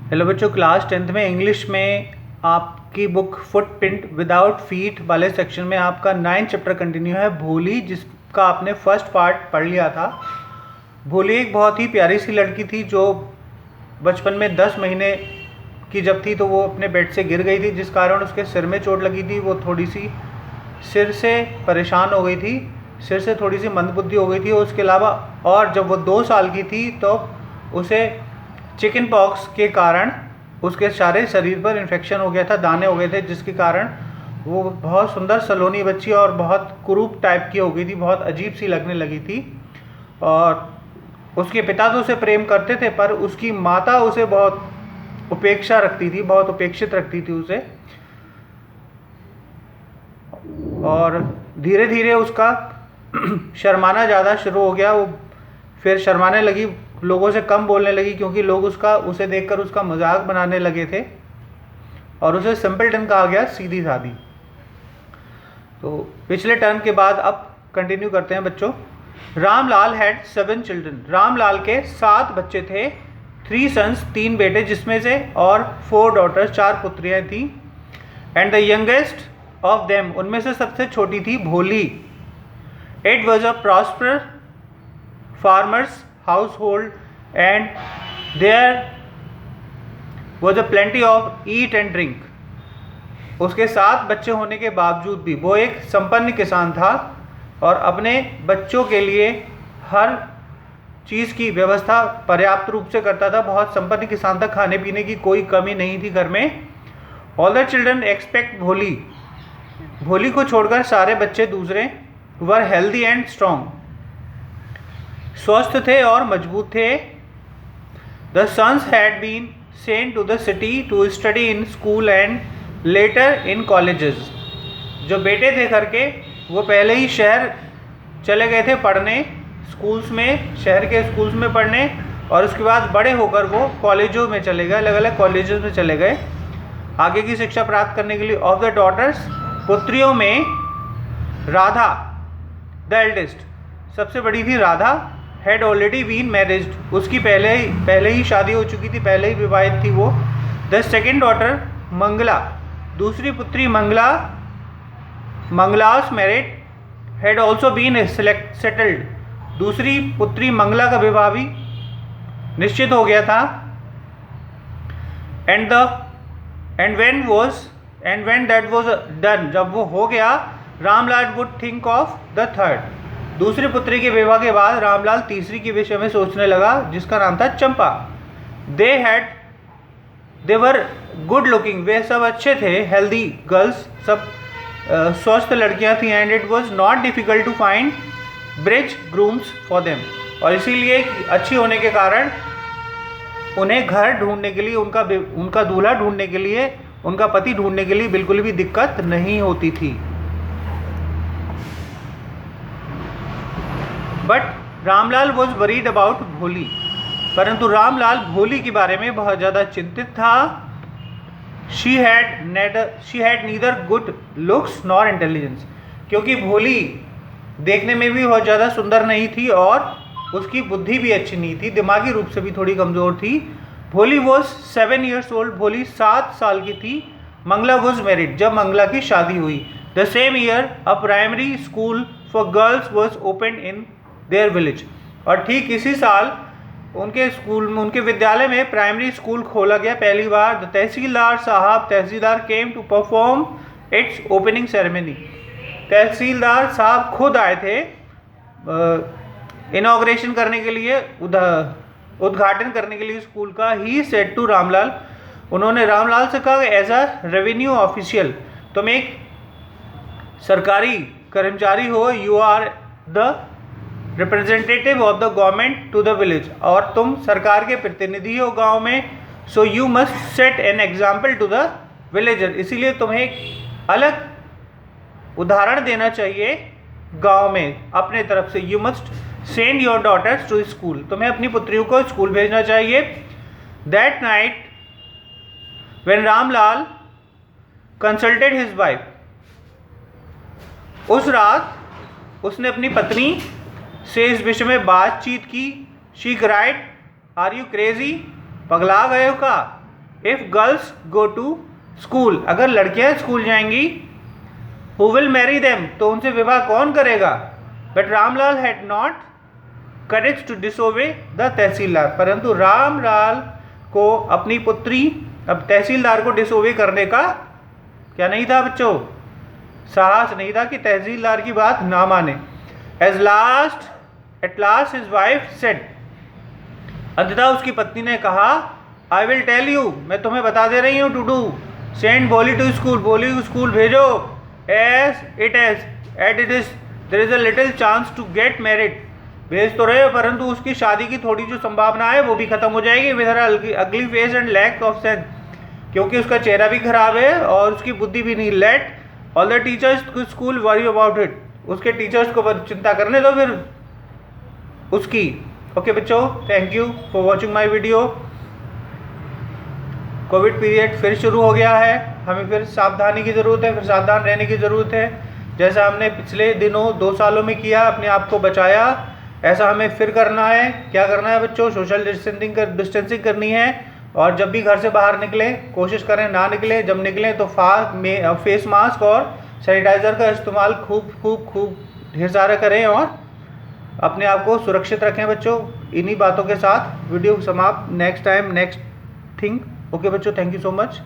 Hello बच्चों, class 10th में English में आपकी बुक फुटप्रिंट विदाउट फीट वाले सेक्शन में आपका 9th चैप्टर कंटिन्यू है भोली, जिसका आपने फर्स्ट पार्ट पढ़ लिया था। भोली एक बहुत ही प्यारी सी लड़की थी जो बचपन में 10 महीने की जब थी तो वो अपने बेड से गिर गई थी, जिस कारण उसके सिर में चोट लगी थी। वो थोड़ी सी सिर से परेशान हो गई थी, सिर से थोड़ी सी मंदबुद्धि हो गई थी। उसके अलावा और जब वो 2 साल की थी तो उसे चिकन पॉक्स के कारण उसके सारे शरीर पर इन्फेक्शन हो गया था, दाने हो गए थे, जिसके कारण वो बहुत सुंदर सलोनी बच्ची और बहुत कुरूप टाइप की हो गई थी, बहुत अजीब सी लगने लगी थी। और उसके पिता तो उसे प्रेम करते थे, पर उसकी माता उसे बहुत उपेक्षा रखती थी, बहुत उपेक्षित रखती थी उसे। और धीरे धीरे उसका शर्माना ज़्यादा शुरू हो गया। वो फिर शर्माने लगी, लोगों से कम बोलने लगी, क्योंकि लोग उसे देखकर उसका मजाक बनाने लगे थे और उसे सिंपलटन कहा गया, सीधी सादी। तो पिछले टर्म के बाद अब कंटिन्यू करते हैं बच्चों। Ramlal had 7 children. रामलाल के 7 बच्चे थे। 3 सन्स, 3 बेटे जिसमें से, और 4 डॉटर्स, 4 पुत्रियां थी। And the youngest of them, उनमें से सबसे छोटी थी भोली। It was a prosper farmers household and there was a plenty of eat and drink. उसके 7 बच्चे होने के बावजूद भी वो एक संपन्न किसान था और अपने बच्चों के लिए हर चीज़ की व्यवस्था पर्याप्त रूप से करता था। बहुत संपन्न किसान था, खाने पीने की कोई कमी नहीं थी घर में। ऑल द चिल्ड्रन एक्सपेक्ट भोली, भोली को छोड़कर सारे बच्चे दूसरे वर हेल्दी एंड स्ट्रॉन्ग, स्वस्थ थे और मजबूत थे। The sons had been sent to the city to study in school and later in colleges. जो बेटे थे घर के, वो पहले ही शहर चले गए थे पढ़ने, स्कूल्स में, शहर के स्कूल्स में पढ़ने, और उसके बाद बड़े होकर वो कॉलेजों में चले गए, अलग अलग कॉलेजेस में चले गए आगे की शिक्षा प्राप्त करने के लिए। ऑफ द डॉटर्स, पुत्रियों में राधा द एल्डेस्ट, सबसे बड़ी थी राधा, हैड ऑलरेडी बीन मैरिज्ड, उसकी पहले ही शादी हो चुकी थी, पहले ही विवाहित थी वो। द सेकेंड डॉटर मंगला, दूसरी पुत्री Mangala, Mangala's married, had also been settled, दूसरी पुत्री मंगला का विवाह भी निश्चित हो गया था। And when that was done, जब वो हो गया, Ramlal would think of the third, दूसरी पुत्री के विवाह के बाद रामलाल तीसरी के विषय में सोचने लगा, जिसका नाम था चंपा। दे वर गुड लुकिंग, वे सब अच्छे थे, हेल्दी गर्ल्स, सब स्वस्थ लड़कियां थी। And it was not difficult to find bridegrooms for them, और इसीलिए अच्छी होने के कारण उन्हें घर ढूंढने के लिए, उनका दूल्हा ढूंढने के लिए, उनका पति ढूंढने के लिए बिल्कुल भी दिक्कत नहीं होती थी। But Ramlal was worried about भोली, परंतु रामलाल भोली के बारे में बहुत ज़्यादा चिंतित था। She had neither good looks nor intelligence, क्योंकि भोली देखने में भी बहुत ज़्यादा सुंदर नहीं थी और उसकी बुद्धि भी अच्छी नहीं थी, दिमागी रूप से भी थोड़ी कमज़ोर थी। भोली वॉज 7 years old, भोली 7 साल की थी। मंगला वॉज मैरिड, जब मंगला की शादी हुई। The same year a primary school for girls was open in their village, और ठीक इसी साल उनके स्कूल में, उनके विद्यालय में प्राइमरी स्कूल खोला गया पहली बार। The tehsildar came to perform its opening ceremony, tehsildar साहब खुद आए थे इनॉग्रेशन करने के लिए, उद्घाटन करने के लिए स्कूल का। ही सेड टू रामलाल, उन्होंने रामलाल से कहा, एज अ रेवेन्यू ऑफिशियल, तुम एक सरकारी कर्मचारी हो, you are the representative of the government to the village, और तुम सरकार के प्रतिनिधि हो गांव में। So you must set an example to the villager, इसीलिए तुम्हें एक अलग उदाहरण देना चाहिए गांव में अपने तरफ से। You must send your daughters to school, तुम्हें अपनी पुत्रियों को स्कूल भेजना चाहिए। That night when Ramlal consulted his wife, उस रात उसने अपनी पत्नी से इस विषय में बातचीत की। She cried, are you crazy, पगला गए हो का? If girls go to school, अगर लड़कियां स्कूल जाएंगी, हु विल मैरी देम, तो उनसे विवाह कौन करेगा। But Ramlal had not courage to disobey the tehsildar, परंतु रामलाल को अपनी पुत्री अब तहसीलदार को डिसोबे करने का क्या नहीं था बच्चों, साहस नहीं था कि तहसीलदार की बात ना माने। At last his wife said, अंततः उसकी पत्नी ने कहा, आई विल टेल यू, मैं तुम्हें बता दे रही हूँ, to do, send Bholi to school, Bholi को स्कूल भेजो, at it is there is a little chance to get married, भेज तो रहे हो परंतु उसकी शादी की थोड़ी जो संभावना है वो भी खत्म हो जाएगी, with her ugly face and lack of sense, क्योंकि उसका चेहरा भी खराब है और उसकी बुद्धि भी नहीं। Let all the teachers school worry about it, उसके टीचर्स को चिंता करने दो फिर उसकी। ओके बच्चों, thank you for watching my video. Covid period फिर शुरू हो गया है, हमें फिर सावधानी की ज़रूरत है, फिर सावधान रहने की ज़रूरत है। जैसा हमने पिछले दिनों 2 सालों में किया, अपने आप को बचाया, ऐसा हमें फिर करना है। क्या करना है बच्चों, सोशल डिस्टेंसिंग करनी है, और जब भी घर से बाहर निकलें कोशिश करें ना निकलें, जब निकलें तो फेस मास्क और सैनिटाइज़र का इस्तेमाल खूब ढेर सारा करें और अपने आप को सुरक्षित रखें बच्चों। इन्हीं बातों के साथ वीडियो समाप्त। Next time next thing. Okay बच्चों, थैंक यू सो मच।